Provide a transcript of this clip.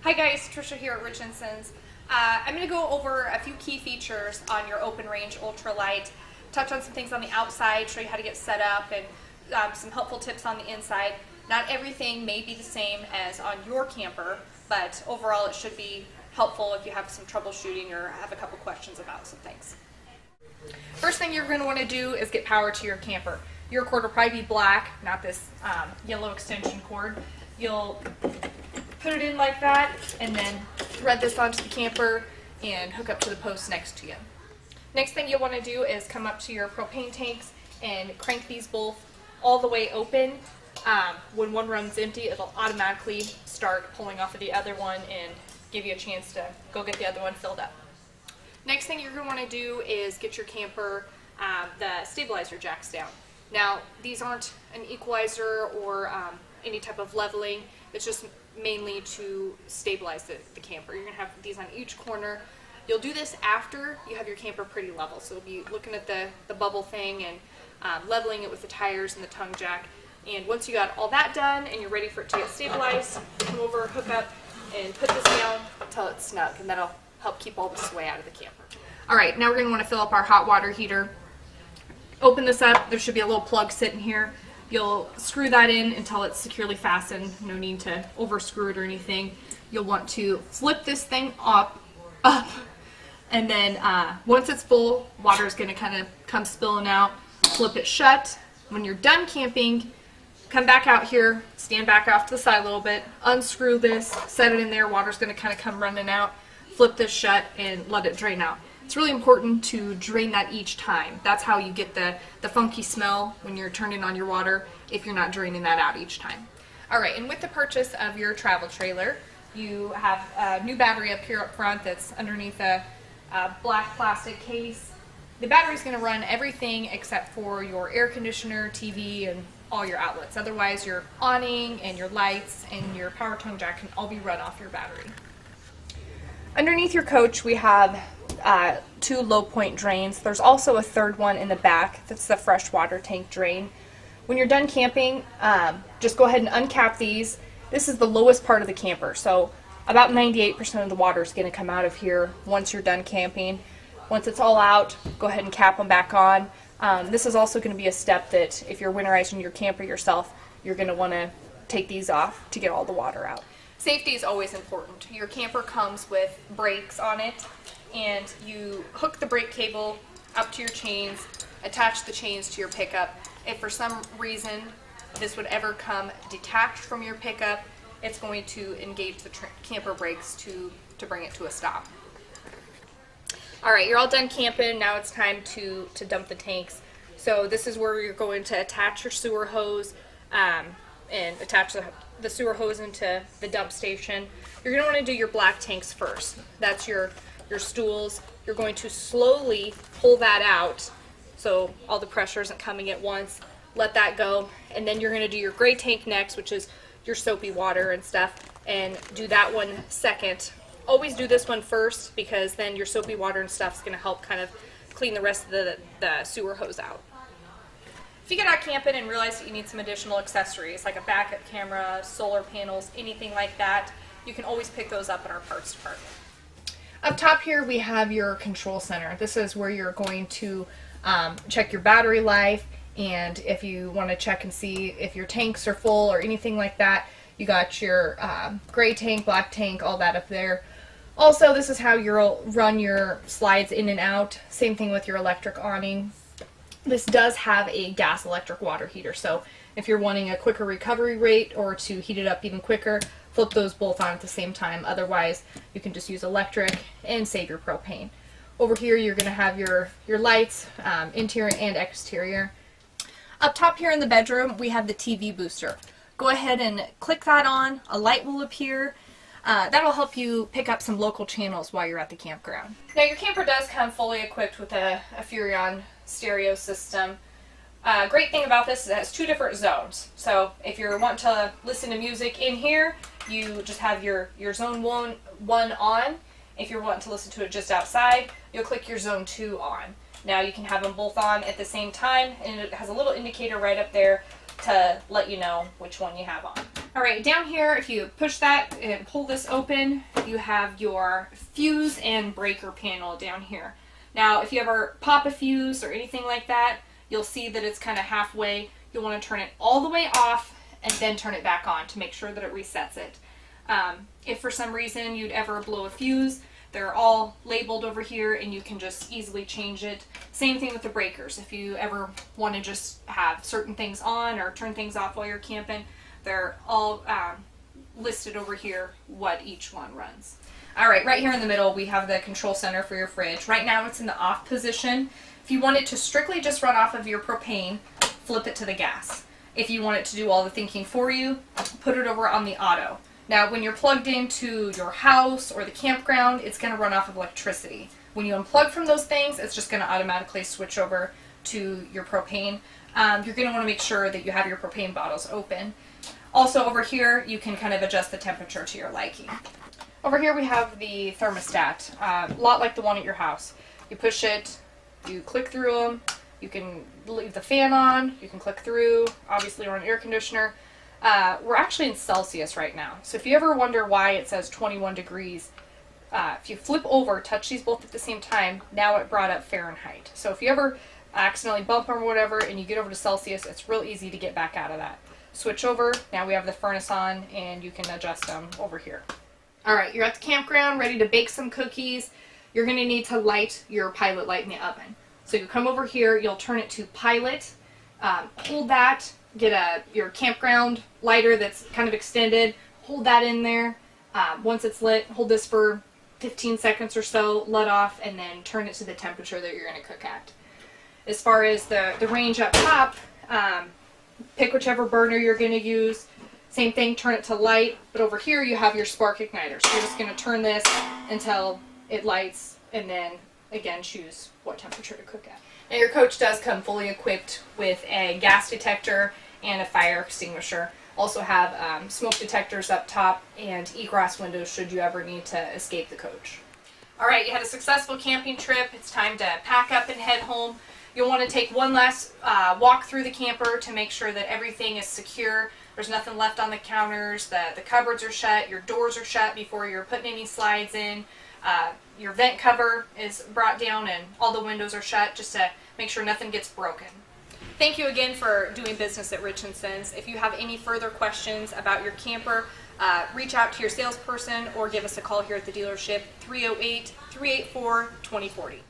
Hi guys, Trisha here at Richardson's. I'm going to go over a few key features on your open range ultralight, touch on some things on the outside, show you how to get set up, and some helpful tips on the inside. Not everything may be the same as on your camper, but overall it should be helpful if you have some troubleshooting or have a couple questions about some things. First thing you're going to want to do is get power to your camper. Your cord will probably be black, not this yellow extension cord. You'll put it in like that and then thread this onto the camper and hook up to the post next to you. Next thing you'll want to do is come up to your propane tanks and crank these both all the way open. When one runs empty, it'll automatically start pulling off of the other one and give you a chance to go get the other one filled up. Next thing you're going to want to do is get your camper the stabilizer jacks down. Now, these aren't an equalizer or any type of leveling. It's just mainly to stabilize the camper. You're going to have these on each corner. You'll do this after you have your camper pretty level. So you'll be looking at the bubble thing and leveling it with the tires and the tongue jack. And once you got all that done and you're ready for it to get stabilized, come over, hook up, and put this down until it's snug, and that'll help keep all the sway out of the camper. All right, now we're going to want to fill up our hot water heater. Open this up. There should be a little plug sitting here. You'll screw that in until it's securely fastened. No need to over screw it or anything. You'll want to flip this thing up, and then once it's full, water is going to kind of come spilling out. Flip it shut. When you're done camping, come back out here, stand back off to the side a little bit, unscrew this, set it in there. Water's going to kind of come running out. Flip this shut and let it drain out. It's really important to drain that each time. That's how you get the funky smell when you're turning on your water, if you're not draining that out each time. All right, and with the purchase of your travel trailer, you have a new battery up here up front that's underneath a black plastic case. The battery's going to run everything except for your air conditioner, TV, and all your outlets. Otherwise, your awning and your lights and your power tongue jack can all be run off your battery. Underneath your coach, we have two low point drains. There's also a third one in the back. That's the freshwater tank drain. When you're done camping, just go ahead and uncap these. This is the lowest part of the camper, so about 98% of the water is going to come out of here once you're done camping. Once it's all out, go ahead and cap them back on. This is also going to be a step that if you're winterizing your camper yourself, you're going to want to take these off to get all the water out. Safety is always important. Your camper comes with brakes on it, and you hook the brake cable up to your chains, attach the chains to your pickup. If for some reason this would ever come detached from your pickup, it's going to engage the camper brakes to bring it to a stop. All right, you're all done camping. Now it's time to dump the tanks. So this is where you're going to attach your sewer hose and attach the sewer hose into the dump station. You're going to want to do your black tanks first. That's your stools. You're going to slowly pull that out so all the pressure isn't coming at once. Let that go, and then you're going to do your gray tank next, which is your soapy water and stuff, and do that one second. Always do this one first, because then your soapy water and stuff is going to help kind of clean the rest of the sewer hose out. If you get out camping and realize that you need some additional accessories, like a backup camera, solar panels, anything like that, you can always pick those up in our parts department. Up top here we have your control center. This is where you're going to check your battery life, and if you want to check and see if your tanks are full or anything like that, you got your gray tank, black tank, all that up there. Also, this is how you'll run your slides in and out. Same thing with your electric awning. This does have a gas electric water heater, so if you're wanting a quicker recovery rate or to heat it up even quicker, flip those both on at the same time. Otherwise, you can just use electric and save your propane. Over here, you're going to have your lights, interior and exterior. Up top here in the bedroom, we have the TV booster. Go ahead and click that on. A light will appear. That'll help you pick up some local channels while you're at the campground. Now, your camper does come fully equipped with a Furrion stereo system. Great thing about this is it has two different zones. So if you're wanting to listen to music in here, you just have your zone one on. If you're wanting to listen to it just outside, you'll click your zone 2 on. Now you can have them both on at the same time, and it has a little indicator right up there to let you know which one you have on. All right, down here, if you push that and pull this open, you have your fuse and breaker panel down here. Now, if you ever pop a fuse or anything like that, you'll see that it's kind of halfway. You'll want to turn it all the way off and then turn it back on to make sure that it resets it. If for some reason you'd ever blow a fuse, they're all labeled over here and you can just easily change it. Same thing with the breakers. If you ever want to just have certain things on or turn things off while you're camping, they're all listed over here what each one runs. All right here in the middle we have the control center for your fridge. Right now it's in the off position. If you want it to strictly just run off of your propane, flip it to the gas. If you want it to do all the thinking for you, put it over on the auto. Now when you're plugged into your house or the campground, it's going to run off of electricity. When you unplug from those things, it's just going to automatically switch over to your propane. You're going to want to make sure that you have your propane bottles open. Also over here, you can kind of adjust the temperature to your liking. Over here we have the thermostat, a lot like the one at your house. You push it, you click through them, you can leave the fan on, you can click through, obviously we're on air conditioner. We're actually in Celsius right now, so if you ever wonder why it says 21 degrees, if you flip over, touch these both at the same time, now it brought up Fahrenheit. So if you ever accidentally bump them or whatever and you get over to Celsius, it's real easy to get back out of that. Switch over, now we have the furnace on and you can adjust them over here. Alright, you're at the campground, ready to bake some cookies. You're going to need to light your pilot light in the oven. So you come over here, you'll turn it to pilot, hold that, get your campground lighter that's kind of extended, hold that in there. Once it's lit, hold this for 15 seconds or so, let off, and then turn it to the temperature that you're going to cook at. As far as the range up top, pick whichever burner you're going to use. Same thing, turn it to light, but over here you have your spark igniter. So you're just going to turn this until it lights, and then again choose what temperature to cook at. Now your coach does come fully equipped with a gas detector and a fire extinguisher. Also have smoke detectors up top and egress windows should you ever need to escape the coach. Alright, you had a successful camping trip. It's time to pack up and head home. You'll want to take one last walk through the camper to make sure that everything is secure. There's nothing left on the counters, the cupboards are shut, your doors are shut before you're putting any slides in. Your vent cover is brought down and all the windows are shut just to make sure nothing gets broken. Thank you again for doing business at Richardson's. If you have any further questions about your camper, reach out to your salesperson or give us a call here at the dealership, 308-384-2040.